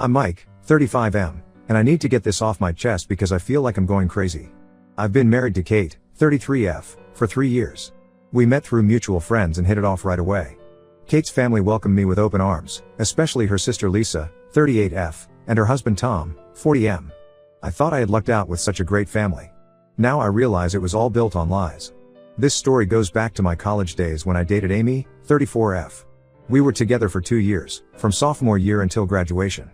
I'm Mike, 35M, and I need to get this off my chest because I feel like I'm going crazy. I've been married to Kate, 33F, for 3 years. We met through mutual friends and hit it off right away. Kate's family welcomed me with open arms, especially her sister Lisa, 38F, and her husband Tom, 40M. I thought I had lucked out with such a great family. Now I realize it was all built on lies. This story goes back to my college days when I dated Amy, 34F. We were together for 2 years, from sophomore year until graduation.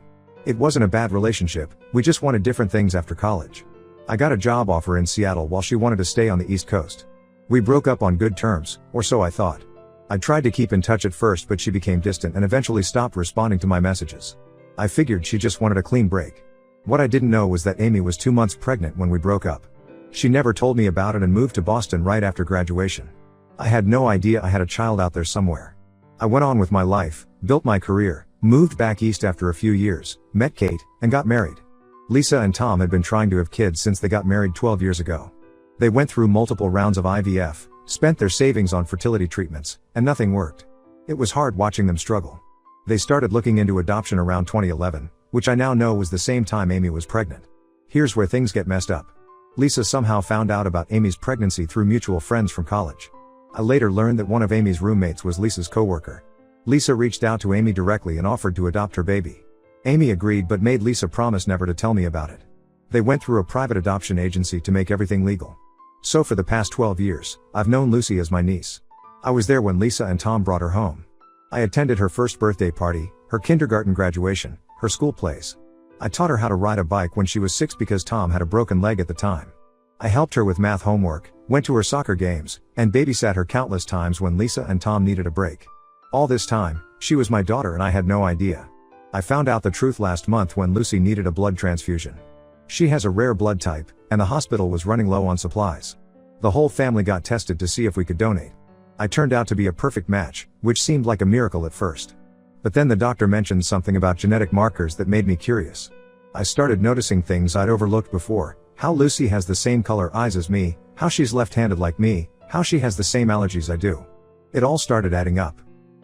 It wasn't a bad relationship, we just wanted different things after college. I got a job offer in Seattle while she wanted to stay on the East Coast. We broke up on good terms, or so I thought. I tried to keep in touch at first, but she became distant and eventually stopped responding to my messages. I figured she just wanted a clean break. What I didn't know was that Amy was 2 months pregnant when we broke up. She never told me about it and moved to Boston right after graduation. I had no idea I had a child out there somewhere. I went on with my life, built my career, moved back east after a few years, met Kate, and got married. Lisa and Tom had been trying to have kids since they got married 12 years ago. They went through multiple rounds of IVF, spent their savings on fertility treatments, and nothing worked. It was hard watching them struggle. They started looking into adoption around 2011, which I now know was the same time Amy was pregnant. Here's where things get messed up. Lisa somehow found out about Amy's pregnancy through mutual friends from college. I later learned that one of Amy's roommates was Lisa's coworker. Lisa reached out to Amy directly and offered to adopt her baby. Amy agreed but made Lisa promise never to tell me about it. They went through a private adoption agency to make everything legal. So for the past 12 years, I've known Lucy as my niece. I was there when Lisa and Tom brought her home. I attended her first birthday party, her kindergarten graduation, her school plays. I taught her how to ride a bike when she was 6 because Tom had a broken leg at the time. I helped her with math homework, went to her soccer games, and babysat her countless times when Lisa and Tom needed a break. All this time, she was my daughter and I had no idea. I found out the truth last month when Lucy needed a blood transfusion. She has a rare blood type, and the hospital was running low on supplies. The whole family got tested to see if we could donate. I turned out to be a perfect match, which seemed like a miracle at first. But then the doctor mentioned something about genetic markers that made me curious. I started noticing things I'd overlooked before, how Lucy has the same color eyes as me, how she's left-handed like me, how she has the same allergies I do. It all started adding up.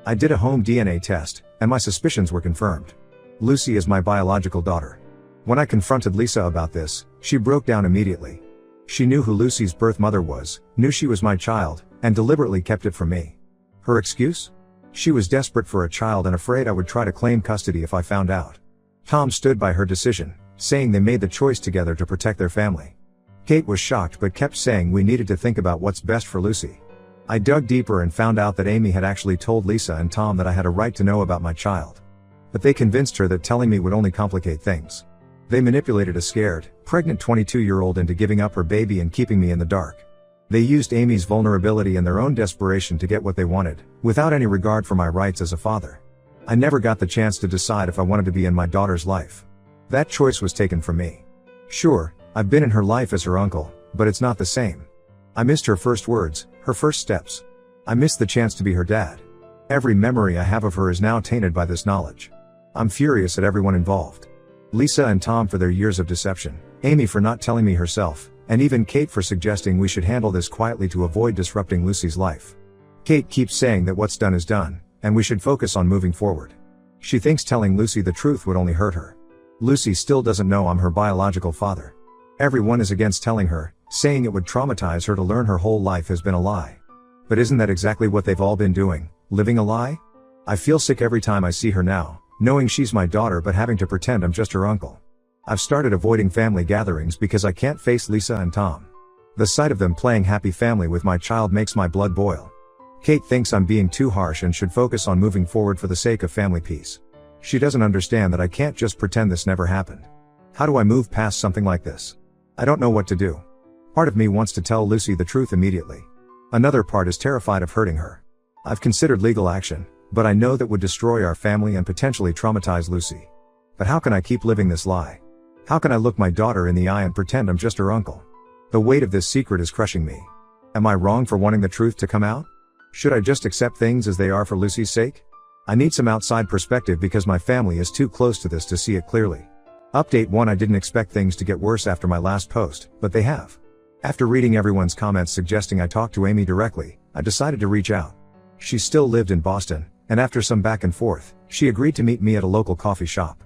I did a home DNA test, and my suspicions were confirmed. Lucy is my biological daughter. When I confronted Lisa about this, she broke down immediately. She knew who Lucy's birth mother was, knew she was my child, and deliberately kept it from me. Her excuse? She was desperate for a child and afraid I would try to claim custody if I found out. Tom stood by her decision, saying they made the choice together to protect their family. Kate was shocked but kept saying we needed to think about what's best for Lucy. I dug deeper and found out that Amy had actually told Lisa and Tom that I had a right to know about my child. But they convinced her that telling me would only complicate things. They manipulated a scared, pregnant 22-year-old into giving up her baby and keeping me in the dark. They used Amy's vulnerability and their own desperation to get what they wanted, without any regard for my rights as a father. I never got the chance to decide if I wanted to be in my daughter's life. That choice was taken from me. Sure, I've been in her life as her uncle, but it's not the same. I missed her first words, her first steps. I missed the chance to be her dad. Every memory I have of her is now tainted by this knowledge. I'm furious at everyone involved. Lisa and Tom for their years of deception, Amy for not telling me herself, and even Kate for suggesting we should handle this quietly to avoid disrupting Lucy's life. Kate keeps saying that what's done is done, and we should focus on moving forward. She thinks telling Lucy the truth would only hurt her. Lucy still doesn't know I'm her biological father. Everyone is against telling her, saying it would traumatize her to learn her whole life has been a lie. But isn't that exactly what they've all been doing, living a lie? I feel sick every time I see her now, knowing she's my daughter but having to pretend I'm just her uncle. I've started avoiding family gatherings because I can't face Lisa and Tom. The sight of them playing happy family with my child makes my blood boil. Kate thinks I'm being too harsh and should focus on moving forward for the sake of family peace. She doesn't understand that I can't just pretend this never happened. How do I move past something like this? I don't know what to do. Part of me wants to tell Lucy the truth immediately. Another part is terrified of hurting her. I've considered legal action, but I know that would destroy our family and potentially traumatize Lucy. But how can I keep living this lie? How can I look my daughter in the eye and pretend I'm just her uncle? The weight of this secret is crushing me. Am I wrong for wanting the truth to come out? Should I just accept things as they are for Lucy's sake? I need some outside perspective because my family is too close to this to see it clearly. Update 1: I didn't expect things to get worse after my last post, but they have. After reading everyone's comments suggesting I talk to Amy directly, I decided to reach out. She still lived in Boston, and after some back and forth, she agreed to meet me at a local coffee shop.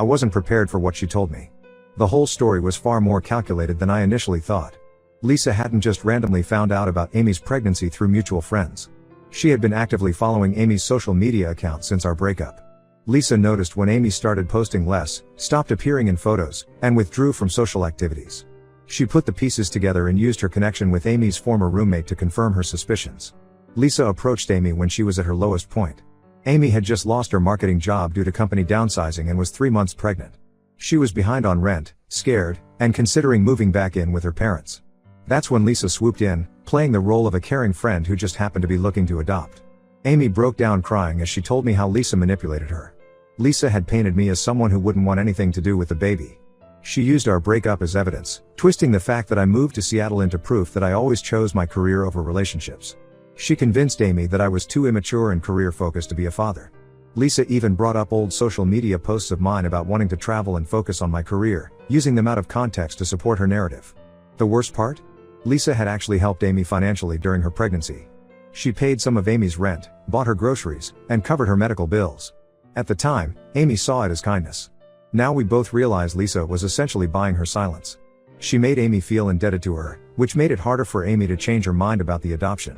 I wasn't prepared for what she told me. The whole story was far more calculated than I initially thought. Lisa hadn't just randomly found out about Amy's pregnancy through mutual friends. She had been actively following Amy's social media account since our breakup. Lisa noticed when Amy started posting less, stopped appearing in photos, and withdrew from social activities. She put the pieces together and used her connection with Amy's former roommate to confirm her suspicions. Lisa approached Amy when she was at her lowest point. Amy had just lost her marketing job due to company downsizing and was 3 months pregnant. She was behind on rent, scared, and considering moving back in with her parents. That's when Lisa swooped in, playing the role of a caring friend who just happened to be looking to adopt. Amy broke down crying as she told me how Lisa manipulated her. Lisa had painted me as someone who wouldn't want anything to do with the baby. She used our breakup as evidence, twisting the fact that I moved to Seattle into proof that I always chose my career over relationships. She convinced Amy that I was too immature and career-focused to be a father. Lisa even brought up old social media posts of mine about wanting to travel and focus on my career, using them out of context to support her narrative. The worst part? Lisa had actually helped Amy financially during her pregnancy. She paid some of Amy's rent, bought her groceries, and covered her medical bills. At the time, Amy saw it as kindness. Now we both realize Lisa was essentially buying her silence. She made Amy feel indebted to her, which made it harder for Amy to change her mind about the adoption.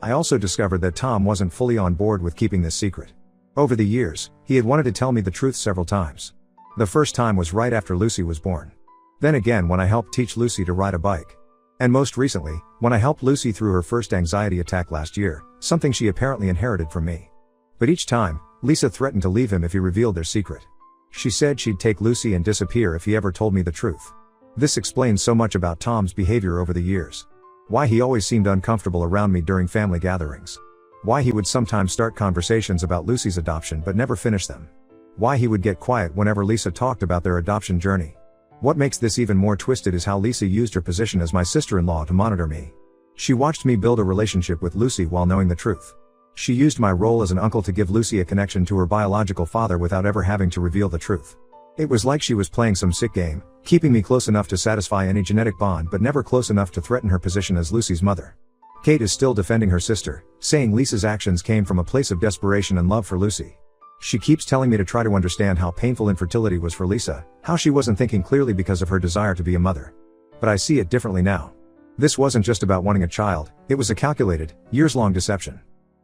I also discovered that Tom wasn't fully on board with keeping this secret. Over the years, he had wanted to tell me the truth several times. The first time was right after Lucy was born. Then again when I helped teach Lucy to ride a bike. And most recently, when I helped Lucy through her first anxiety attack last year, something she apparently inherited from me. But each time, Lisa threatened to leave him if he revealed their secret. She said she'd take Lucy and disappear if he ever told me the truth. This explains so much about Tom's behavior over the years. Why he always seemed uncomfortable around me during family gatherings. Why he would sometimes start conversations about Lucy's adoption but never finish them. Why he would get quiet whenever Lisa talked about their adoption journey. What makes this even more twisted is how Lisa used her position as my sister-in-law to monitor me. She watched me build a relationship with Lucy while knowing the truth. She used my role as an uncle to give Lucy a connection to her biological father without ever having to reveal the truth. It was like she was playing some sick game, keeping me close enough to satisfy any genetic bond but never close enough to threaten her position as Lucy's mother. Kate is still defending her sister, saying Lisa's actions came from a place of desperation and love for Lucy. She keeps telling me to try to understand how painful infertility was for Lisa, how she wasn't thinking clearly because of her desire to be a mother. But I see it differently now. This wasn't just about wanting a child, it was a calculated, years-long deception.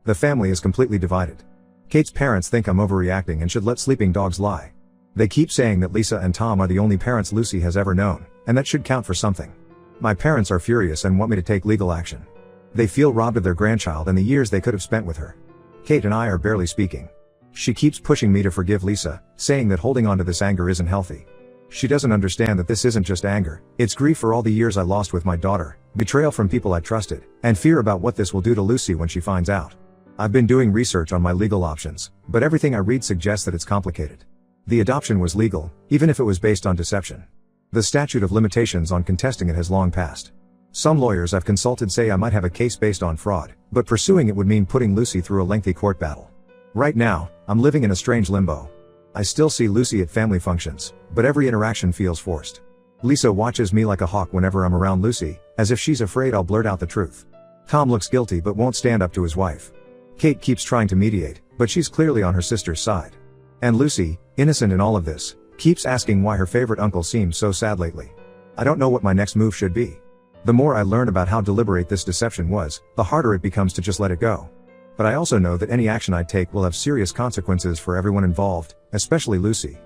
The family is completely divided. Kate's parents think I'm overreacting and should let sleeping dogs lie. They keep saying that Lisa and Tom are the only parents Lucy has ever known, and that should count for something. My parents are furious and want me to take legal action. They feel robbed of their grandchild and the years they could have spent with her. Kate and I are barely speaking. She keeps pushing me to forgive Lisa, saying that holding on to this anger isn't healthy. She doesn't understand that this isn't just anger, it's grief for all the years I lost with my daughter, betrayal from people I trusted, and fear about what this will do to Lucy when she finds out. I've been doing research on my legal options, but everything I read suggests that it's complicated. The adoption was legal, even if it was based on deception. The statute of limitations on contesting it has long passed. Some lawyers I've consulted say I might have a case based on fraud, but pursuing it would mean putting Lucy through a lengthy court battle. Right now, I'm living in a strange limbo. I still see Lucy at family functions, but every interaction feels forced. Lisa watches me like a hawk whenever I'm around Lucy, as if she's afraid I'll blurt out the truth. Tom looks guilty but won't stand up to his wife. Kate keeps trying to mediate, but she's clearly on her sister's side. And Lucy, innocent in all of this, keeps asking why her favorite uncle seems so sad lately. I don't know what my next move should be. The more I learn about how deliberate this deception was, the harder it becomes to just let it go. But I also know that any action I take will have serious consequences for everyone involved, especially Lucy.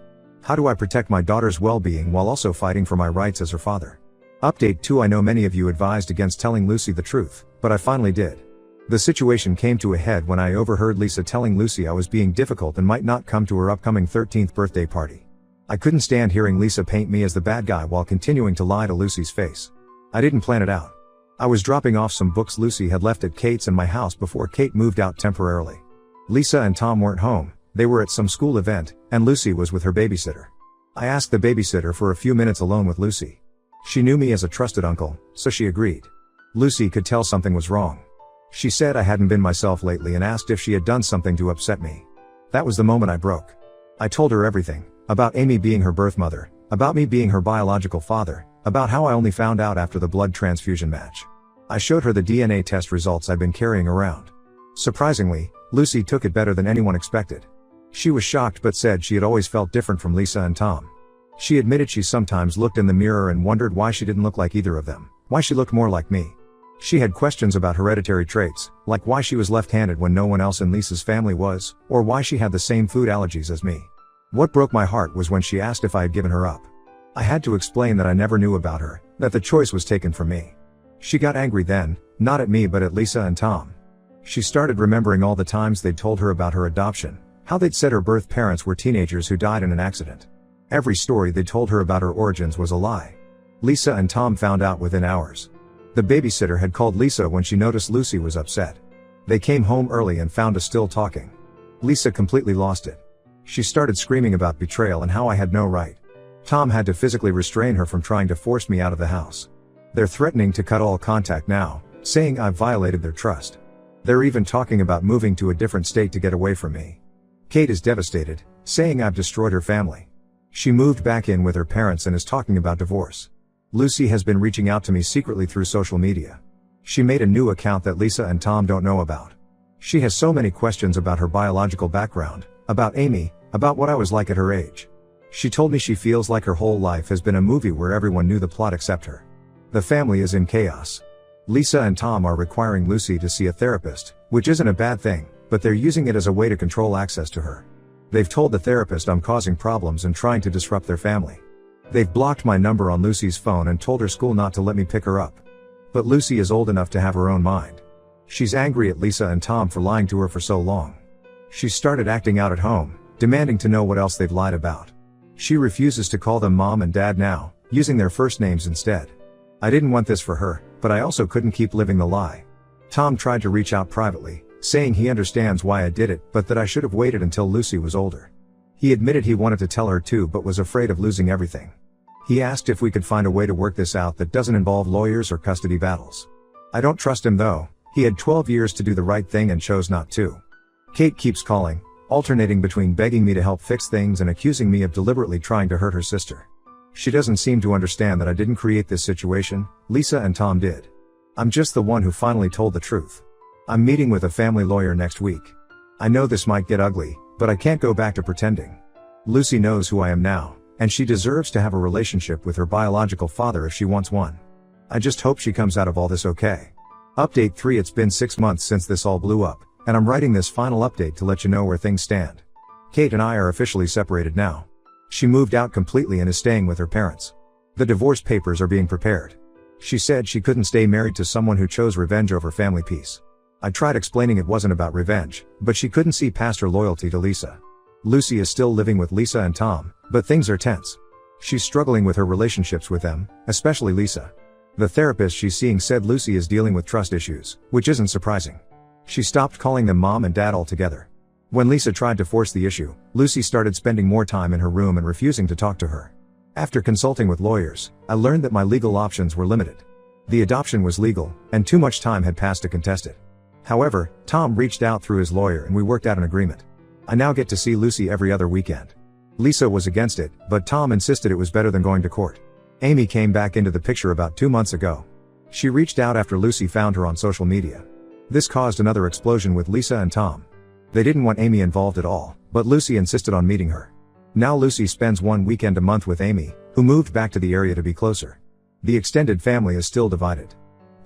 How do I protect my daughter's well-being while also fighting for my rights as her father? Update 2: I know many of you advised against telling Lucy the truth, but I finally did. The situation came to a head when I overheard Lisa telling Lucy I was being difficult and might not come to her upcoming 13th birthday party. I couldn't stand hearing Lisa paint me as the bad guy while continuing to lie to Lucy's face. I didn't plan it out. I was dropping off some books Lucy had left at Kate's and my house before Kate moved out temporarily. Lisa and Tom weren't home, they were at some school event, and Lucy was with her babysitter. I asked the babysitter for a few minutes alone with Lucy. She knew me as a trusted uncle, so she agreed. Lucy could tell something was wrong. She said I hadn't been myself lately and asked if she had done something to upset me. That was the moment I broke. I told her everything, about Amy being her birth mother, about me being her biological father, about how I only found out after the blood transfusion match. I showed her the DNA test results I'd been carrying around. Surprisingly, Lucy took it better than anyone expected. She was shocked but said she had always felt different from Lisa and Tom. She admitted she sometimes looked in the mirror and wondered why she didn't look like either of them, why she looked more like me. She had questions about hereditary traits, like why she was left-handed when no one else in Lisa's family was, or why she had the same food allergies as me. What broke my heart was when she asked if I had given her up. I had to explain that I never knew about her, that the choice was taken from me. She got angry then, not at me but at Lisa and Tom. She started remembering all the times they'd told her about her adoption, how they'd said her birth parents were teenagers who died in an accident. Every story they told her about her origins was a lie. Lisa and Tom found out within hours. The babysitter had called Lisa when she noticed Lucy was upset. They came home early and found us still talking. Lisa completely lost it. She started screaming about betrayal and how I had no right. Tom had to physically restrain her from trying to force me out of the house. They're threatening to cut all contact now, saying I've violated their trust. They're even talking about moving to a different state to get away from me. Kate is devastated, saying I've destroyed her family. She moved back in with her parents and is talking about divorce. Lucy has been reaching out to me secretly through social media. She made a new account that Lisa and Tom don't know about. She has so many questions about her biological background, about Amy, about what I was like at her age. She told me she feels like her whole life has been a movie where everyone knew the plot except her. The family is in chaos. Lisa and Tom are requiring Lucy to see a therapist, which isn't a bad thing, but they're using it as a way to control access to her. They've told the therapist I'm causing problems and trying to disrupt their family. They've blocked my number on Lucy's phone and told her school not to let me pick her up. But Lucy is old enough to have her own mind. She's angry at Lisa and Tom for lying to her for so long. She's started acting out at home, demanding to know what else they've lied about. She refuses to call them mom and dad now, using their first names instead. I didn't want this for her, but I also couldn't keep living the lie. Tom tried to reach out privately, saying he understands why I did it, but that I should have waited until Lucy was older. He admitted he wanted to tell her too but was afraid of losing everything. He asked if we could find a way to work this out that doesn't involve lawyers or custody battles. I don't trust him though. He had 12 years to do the right thing and chose not to. Kate keeps calling, alternating between begging me to help fix things and accusing me of deliberately trying to hurt her sister. She doesn't seem to understand that I didn't create this situation, Lisa and Tom did. I'm just the one who finally told the truth. I'm meeting with a family lawyer next week. I know this might get ugly, but I can't go back to pretending. Lucy knows who I am now, and she deserves to have a relationship with her biological father if she wants one. I just hope she comes out of all this okay. Update 3: It's been 6 months since this all blew up, and I'm writing this final update to let you know where things stand. Kate and I are officially separated now. She moved out completely and is staying with her parents. The divorce papers are being prepared. She said she couldn't stay married to someone who chose revenge over family peace. I tried explaining it wasn't about revenge, but she couldn't see past her loyalty to Lisa. Lucy is still living with Lisa and Tom, but things are tense. She's struggling with her relationships with them, especially Lisa. The therapist she's seeing said Lucy is dealing with trust issues, which isn't surprising. She stopped calling them mom and dad altogether. When Lisa tried to force the issue, Lucy started spending more time in her room and refusing to talk to her. After consulting with lawyers, I learned that my legal options were limited. The adoption was legal, and too much time had passed to contest it. However, Tom reached out through his lawyer and we worked out an agreement. I now get to see Lucy every other weekend. Lisa was against it, but Tom insisted it was better than going to court. Amy came back into the picture about 2 months ago. She reached out after Lucy found her on social media. This caused another explosion with Lisa and Tom. They didn't want Amy involved at all, but Lucy insisted on meeting her. Now Lucy spends 1 weekend a month with Amy, who moved back to the area to be closer. The extended family is still divided.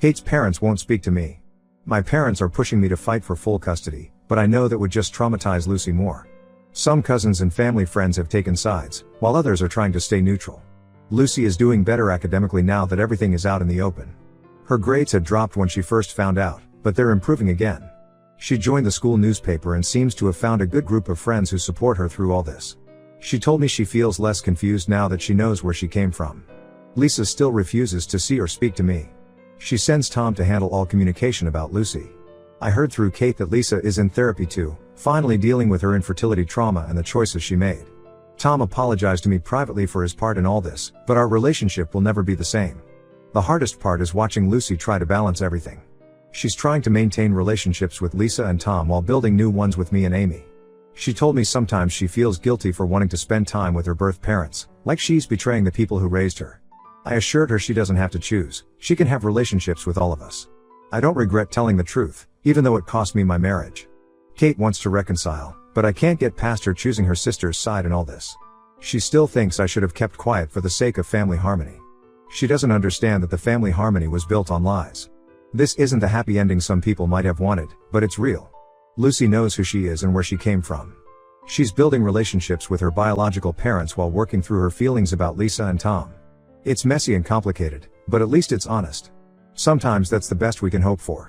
Kate's parents won't speak to me. My parents are pushing me to fight for full custody, but I know that would just traumatize Lucy more. Some cousins and family friends have taken sides, while others are trying to stay neutral. Lucy is doing better academically now that everything is out in the open. Her grades had dropped when she first found out, but they're improving again. She joined the school newspaper and seems to have found a good group of friends who support her through all this. She told me she feels less confused now that she knows where she came from. Lisa still refuses to see or speak to me. She sends Tom to handle all communication about Lucy. I heard through Kate that Lisa is in therapy too, finally dealing with her infertility trauma and the choices she made. Tom apologized to me privately for his part in all this, but our relationship will never be the same. The hardest part is watching Lucy try to balance everything. She's trying to maintain relationships with Lisa and Tom while building new ones with me and Amy. She told me sometimes she feels guilty for wanting to spend time with her birth parents, like she's betraying the people who raised her. I assured her she doesn't have to choose, she can have relationships with all of us. I don't regret telling the truth, even though it cost me my marriage. Kate wants to reconcile, But I can't get past her choosing her sister's side in all this. She still thinks I should have kept quiet for the sake of family harmony. She doesn't understand that the family harmony was built on lies. This isn't the happy ending some people might have wanted, but it's real. Lucy knows who she is and where she came from. She's building relationships with her biological parents while working through her feelings about Lisa and Tom. It's messy and complicated, but at least it's honest. Sometimes that's the best we can hope for.